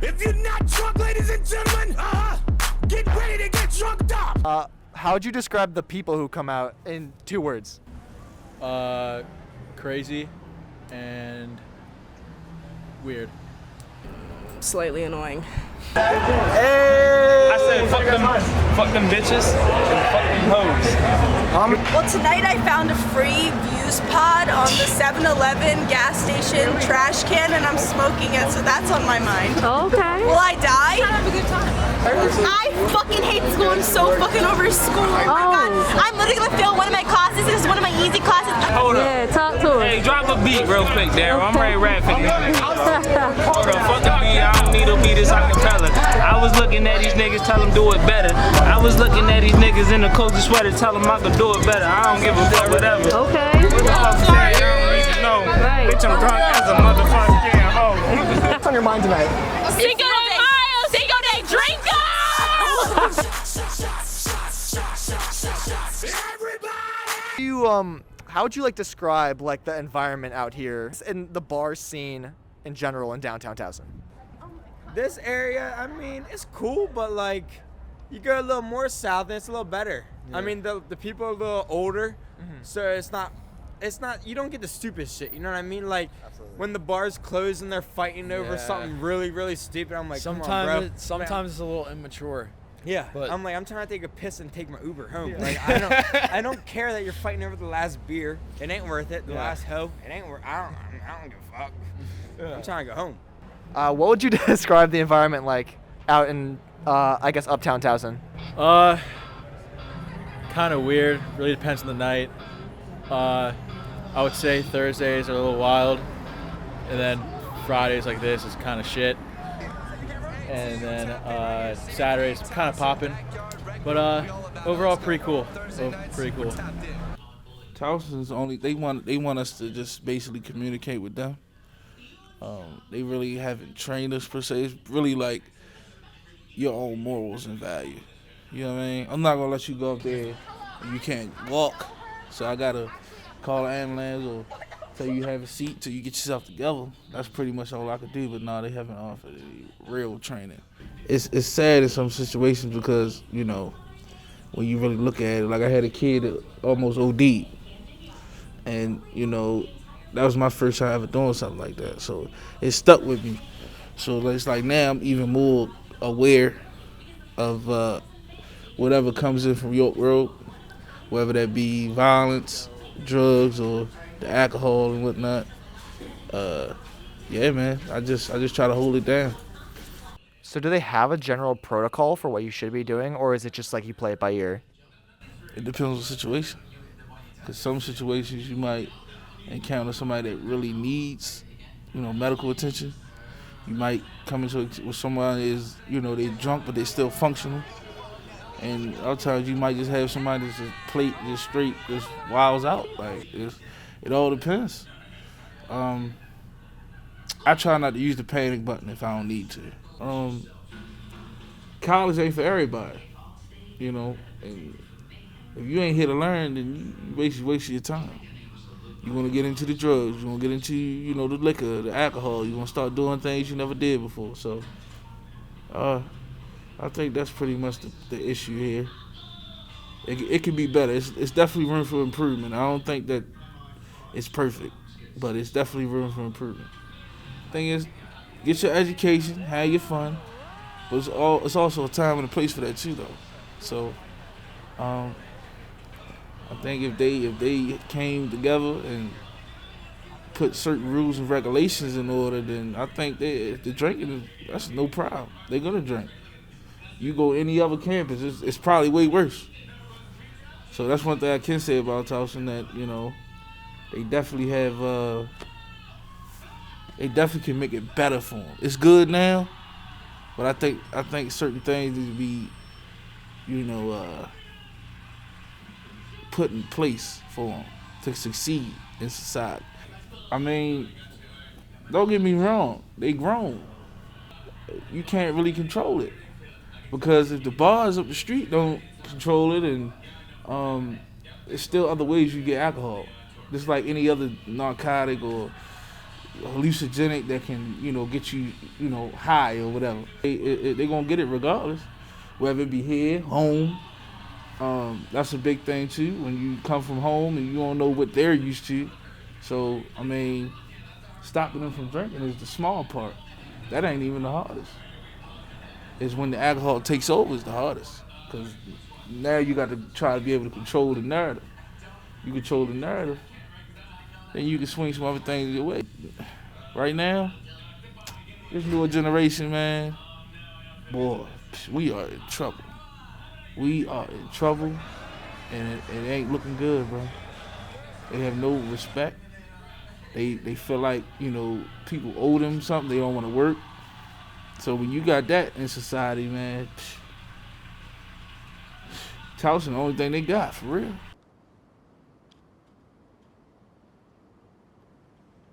If you're not drunk, ladies and gentlemen, get ready to get drunked up. How would you describe the people who come out in 2 words? Crazy and weird. Slightly annoying. I said fuck them bitches and fuck them hoes. Well, tonight I found a free views pod on the 7-Eleven gas station trash can, and I'm smoking it, so that's on my mind. Okay. Will I die? Have a good time. I fucking hate school. I'm so fucking over school. Oh my god. I'm literally gonna fail one of my classes. This is one of my easy classes. Hold up. Yeah, talk to Hey, us. drop a beat real quick, Daryl. I'm ready to rap for these niggas. Hold up, fuck the beat. I don't need to beat this acapella. I was looking at these niggas, tell them do it better. I was looking at these niggas in the cozy sweater, tell them I could do it better. I don't give a fuck, whatever. Okay. Right. Bitch, I'm drunk as a motherfucking hoe. What's on your mind tonight? Cinco de Mayo, Cinco de Drinko! How would you like describe like the environment out here and the bar scene in general in downtown Towson? This area, I mean, it's cool, but like, you go a little more south and it's a little better. I mean, the people are a little older, so it's not, you don't get the stupid shit, you know what I mean? Like, when the bars close and they're fighting over something really, really stupid, I'm like, come on, bro. Sometimes it's a little immature. Yeah, but I'm like, I'm trying to take a piss and take my Uber home. Like, I don't care that you're fighting over the last beer. It ain't worth it. The last hoe, it ain't worth. I don't give a fuck. I'm trying to go home. What would you describe the environment like out in, I guess, uptown Towson? Kind of weird. Really depends on the night. I would say Thursdays are a little wild, and then Fridays like this is kind of shit. And then Saturdays kind of popping, but overall pretty cool. Towson's only they want us to just basically communicate with them. They really haven't trained us per se. It's really like your own morals and value. You know what I mean? I'm not gonna let you go up there and you can't walk, so I gotta call an ambulance or tell you have a seat till you get yourself together. That's pretty much all I could do, but no, they haven't offered any real training. It's sad in some situations because, you know, when you really look at it, like I had a kid that almost OD'd, and, you know, that was my first time ever doing something like that, so it stuck with me. So it's like now I'm even more aware of whatever comes in from York Road, whether that be violence, drugs, or the alcohol and whatnot. Yeah, man, I just try to hold it down. So do they have a general protocol for what you should be doing, or is it just like you play it by ear? It depends on the situation. Because some situations you might encounter somebody that really needs, you know, medical attention. You might come into it with someone is, you know, they drunk but they still functional. And other times you might just have somebody that's just plate just straight, just wilds out. Like it all depends. I try not to use the panic button if I don't need to. College ain't for everybody, you know. And if you ain't here to learn, then you waste your time. You want to get into the drugs. You want to get into, you know, the liquor, the alcohol. You want to start doing things you never did before. So, I think that's pretty much the issue here. It can be better. It's definitely room for improvement. I don't think that it's perfect, but it's definitely room for improvement. Thing is, get your education, have your fun, but it's also a time and a place for that too, though. So, I think if they came together and put certain rules and regulations in order, then I think the drinking that's no problem. They're gonna drink. You go any other campus, it's probably way worse. So that's one thing I can say about Towson, that, you know, they definitely have. They definitely can make it better for them. It's good now, but I think certain things need to be, you know, put in place for them to succeed in society. I mean, don't get me wrong, they grown. You can't really control it, because if the bars up the street don't control it, and there's still other ways you get alcohol. Just like any other narcotic or, hallucinogenic that can, get you, high or whatever. They gonna get it regardless, whether it be here, home. That's a big thing too. When you come from home and you don't know what they're used to, so I mean, stopping them from drinking is the small part. That ain't even the hardest. It's when the alcohol takes over is the hardest, because now you got to try to be able to control the narrative. You control the narrative, then you can swing some other things your way. Right now, this newer generation, man, boy, we are in trouble. We are in trouble, and it ain't looking good, bro. They have no respect. They feel like, people owe them something. They don't want to work. So when you got that in society, man, Towson the only thing they got, for real.